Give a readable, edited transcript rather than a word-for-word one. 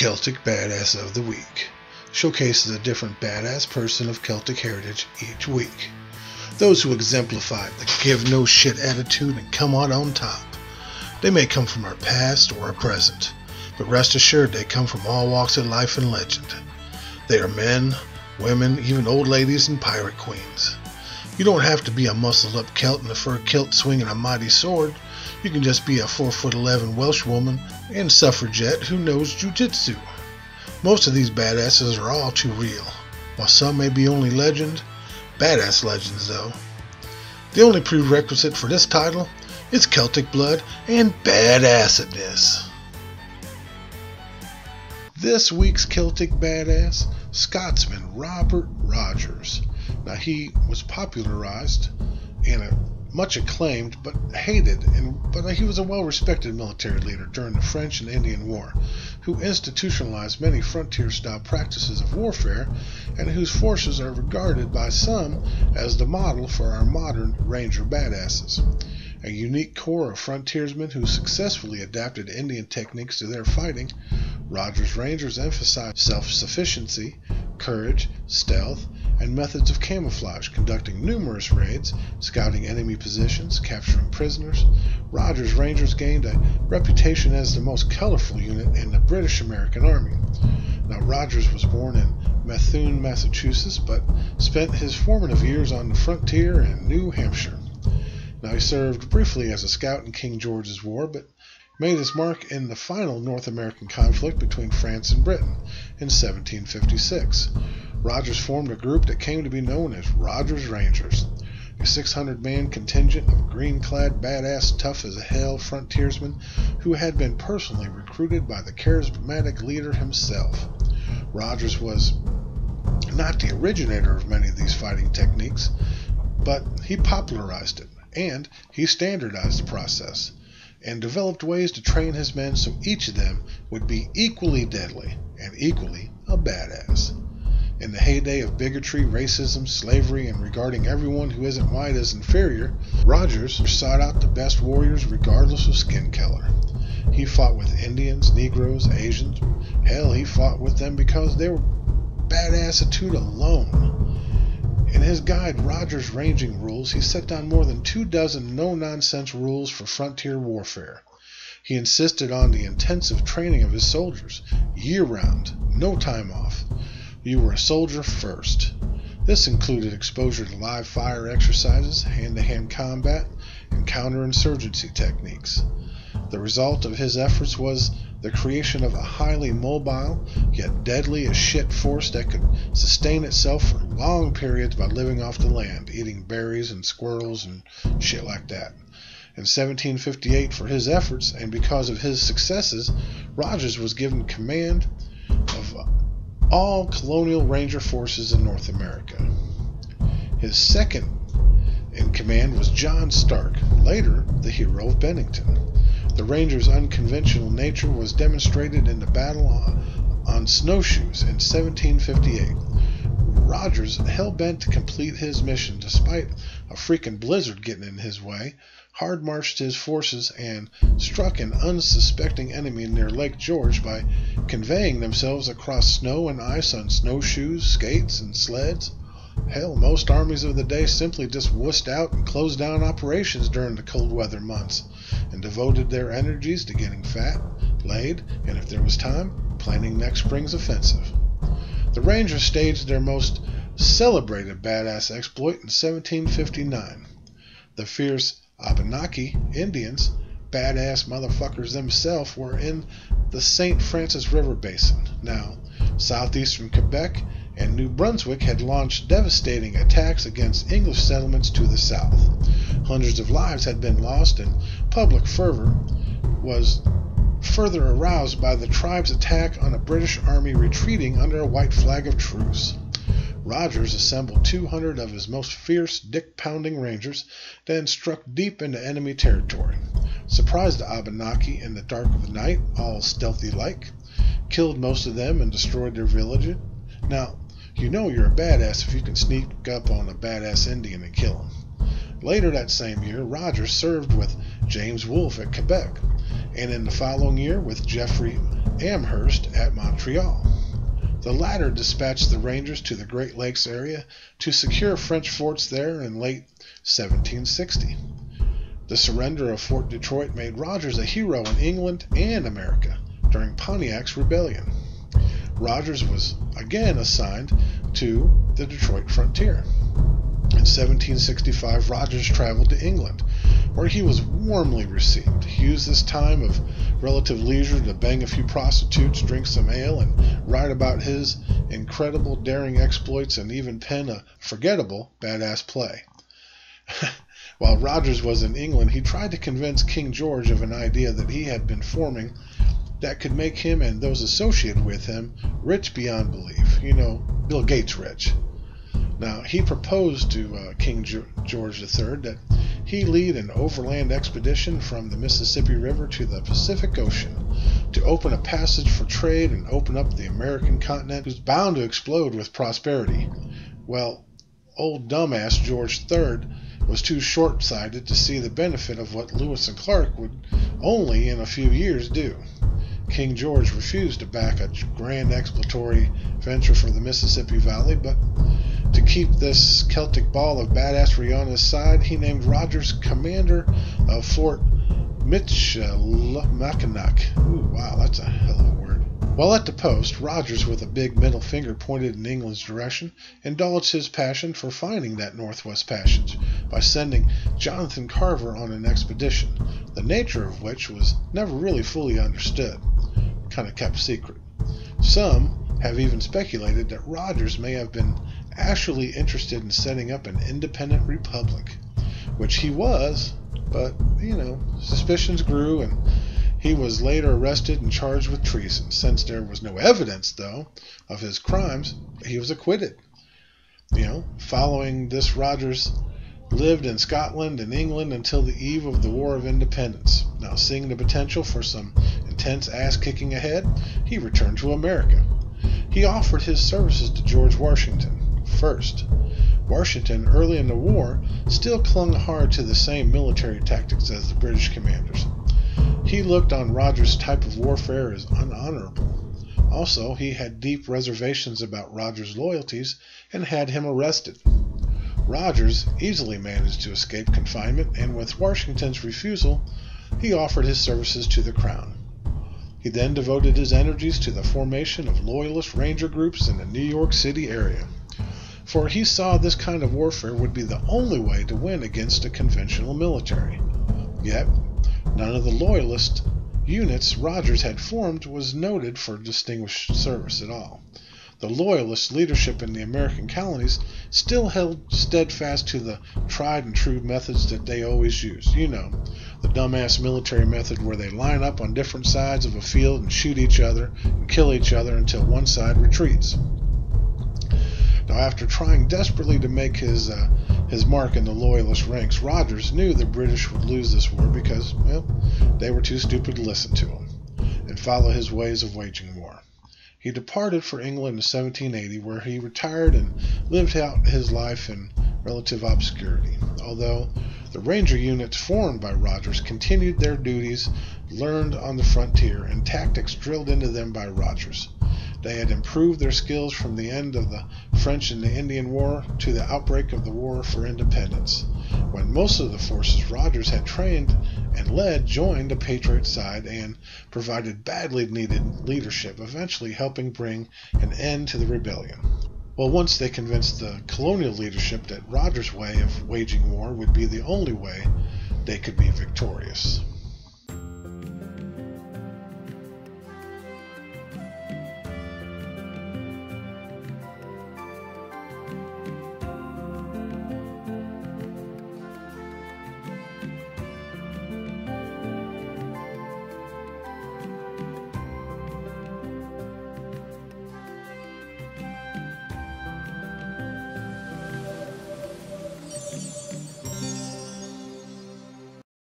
Celtic Badass of the Week showcases a different badass person of Celtic heritage each week. Those who exemplify the give no shit attitude and come out on top. They may come from our past or our present, but rest assured they come from all walks of life and legend. They are men, women, even old ladies and pirate queens. You don't have to be a muscled up Celt in a fur kilt swinging a mighty sword. You can just be a 4'11" Welsh woman and suffragette who knows jujitsu. Most of these badasses are all too real. While some may be only legend, badass legends though. The only prerequisite for this title is Celtic blood and badassedness. This week's Celtic badass, Scotsman Robert Rogers. Now he was popularized and much acclaimed but hated, but he was a well-respected military leader during the French and Indian War, who institutionalized many frontier-style practices of warfare and whose forces are regarded by some as the model for our modern ranger badasses. A unique corps of frontiersmen who successfully adapted Indian techniques to their fighting, Rogers Rangers emphasized self-sufficiency, courage, stealth, and methods of camouflage, conducting numerous raids, scouting enemy positions, capturing prisoners. Rogers Rangers gained a reputation as the most colorful unit in the British American Army. Now, Rogers was born in Methuen, Massachusetts, but spent his formative years on the frontier in New Hampshire. Now, he served briefly as a scout in King George's War, but made his mark in the final North American conflict between France and Britain in 1756. Rogers formed a group that came to be known as Rogers Rangers, a 600-man contingent of green-clad, badass, tough-as-hell frontiersmen who had been personally recruited by the charismatic leader himself. Rogers was not the originator of many of these fighting techniques, but he popularized it, and he standardized the process, and developed ways to train his men so each of them would be equally deadly and equally a badass. In the heyday of bigotry, racism, slavery, and regarding everyone who isn't white as inferior, Rogers sought out the best warriors regardless of skin color. He fought with Indians, Negroes, Asians. Hell, he fought with them because they were badassitude alone. In his guide, Rogers Ranging Rules, he set down more than 24 no-nonsense rules for frontier warfare. He insisted on the intensive training of his soldiers, year-round, no time off. You were a soldier first. This included exposure to live fire exercises, hand-to-hand combat, and counterinsurgency techniques. The result of his efforts was the creation of a highly mobile, yet deadly as shit force that could sustain itself for long periods by living off the land, eating berries and squirrels and shit like that. In 1758, for his efforts and because of his successes, Rogers was given command of all colonial ranger forces in North America. His second in command was John Stark, later the hero of Bennington. The Rangers' unconventional nature was demonstrated in the battle on snowshoes in 1758. Rogers, hell-bent to complete his mission despite a freaking blizzard getting in his way, hard-marched his forces and struck an unsuspecting enemy near Lake George by conveying themselves across snow and ice on snowshoes, skates, and sleds. Hell, most armies of the day simply just wussed out and closed down operations during the cold weather months and devoted their energies to getting fat, laid, and if there was time, planning next spring's offensive. The Rangers staged their most celebrated badass exploit in 1759. The fierce Abenaki Indians, badass motherfuckers themselves, were in the St. Francis River Basin. Now, southeastern Quebec and New Brunswick had launched devastating attacks against English settlements to the south. Hundreds of lives had been lost, and public fervor was further aroused by the tribe's attack on a British army retreating under a white flag of truce. Rogers assembled 200 of his most fierce, dick-pounding rangers, then struck deep into enemy territory, surprised the Abenaki in the dark of the night, all stealthy-like, killed most of them and destroyed their village. Now, you know you're a badass if you can sneak up on a badass Indian and kill him. Later that same year, Rogers served with James Wolfe at Quebec, and in the following year with Geoffrey Amherst at Montreal. The latter dispatched the Rangers to the Great Lakes area to secure French forts there in late 1760. The surrender of Fort Detroit made Rogers a hero in England and America during Pontiac's rebellion. Rogers was again assigned to the Detroit frontier. In 1765, Rogers traveled to England, where he was warmly received. He used this time of relative leisure to bang a few prostitutes, drink some ale, and write about his incredible daring exploits and even pen a forgettable badass play. While Rogers was in England, he tried to convince King George of an idea that he had been forming that could make him and those associated with him rich beyond belief. You know, Bill Gates rich. Now, he proposed to King George III that he lead an overland expedition from the Mississippi River to the Pacific Ocean to open a passage for trade and open up the American continent, who's bound to explode with prosperity. Well, old dumbass George III was too short-sighted to see the benefit of what Lewis and Clark would only in a few years do. King George refused to back a grand exploratory venture for the Mississippi Valley, but to keep this Celtic ball of badassery on his side, he named Rogers commander of Fort Michilimackinac. Ooh, wow, that's a hell of a word. While at the post, Rogers, with a big middle finger pointed in England's direction, indulged his passion for finding that Northwest Passage by sending Jonathan Carver on an expedition, the nature of which was never really fully understood, kind of kept secret. Some have even speculated that Rogers may have been actually interested in setting up an independent republic, which he was, but, suspicions grew, and he was later arrested and charged with treason. Since there was no evidence, though, of his crimes, he was acquitted. Following this, Rogers lived in Scotland and England until the eve of the War of Independence. Now, seeing the potential for some intense ass-kicking ahead, he returned to America. He offered his services to George Washington first. Washington, early in the war, still clung hard to the same military tactics as the British commanders. He looked on Rogers' type of warfare as unhonorable. Also, he had deep reservations about Rogers' loyalties and had him arrested. Rogers easily managed to escape confinement, and with Washington's refusal, he offered his services to the Crown. He then devoted his energies to the formation of loyalist ranger groups in the New York City area, for he saw this kind of warfare would be the only way to win against a conventional military. Yet, none of the loyalist units Rogers had formed was noted for distinguished service at all. The loyalist leadership in the American colonies still held steadfast to the tried and true methods that they always used. The dumbass military method where they line up on different sides of a field and shoot each other and kill each other until one side retreats. Now, after trying desperately to make his mark in the loyalist ranks, Rogers knew the British would lose this war because, they were too stupid to listen to him and follow his ways of waging war. He departed for England in 1780, where he retired and lived out his life in relative obscurity, although the ranger units formed by Rogers continued their duties learned on the frontier and tactics drilled into them by Rogers. They had improved their skills from the end of the French and the Indian War to the outbreak of the War for Independence, when most of the forces Rogers had trained and led joined the Patriot side and provided badly needed leadership, eventually helping bring an end to the rebellion. Well, once they convinced the colonial leadership that Rogers' way of waging war would be the only way they could be victorious.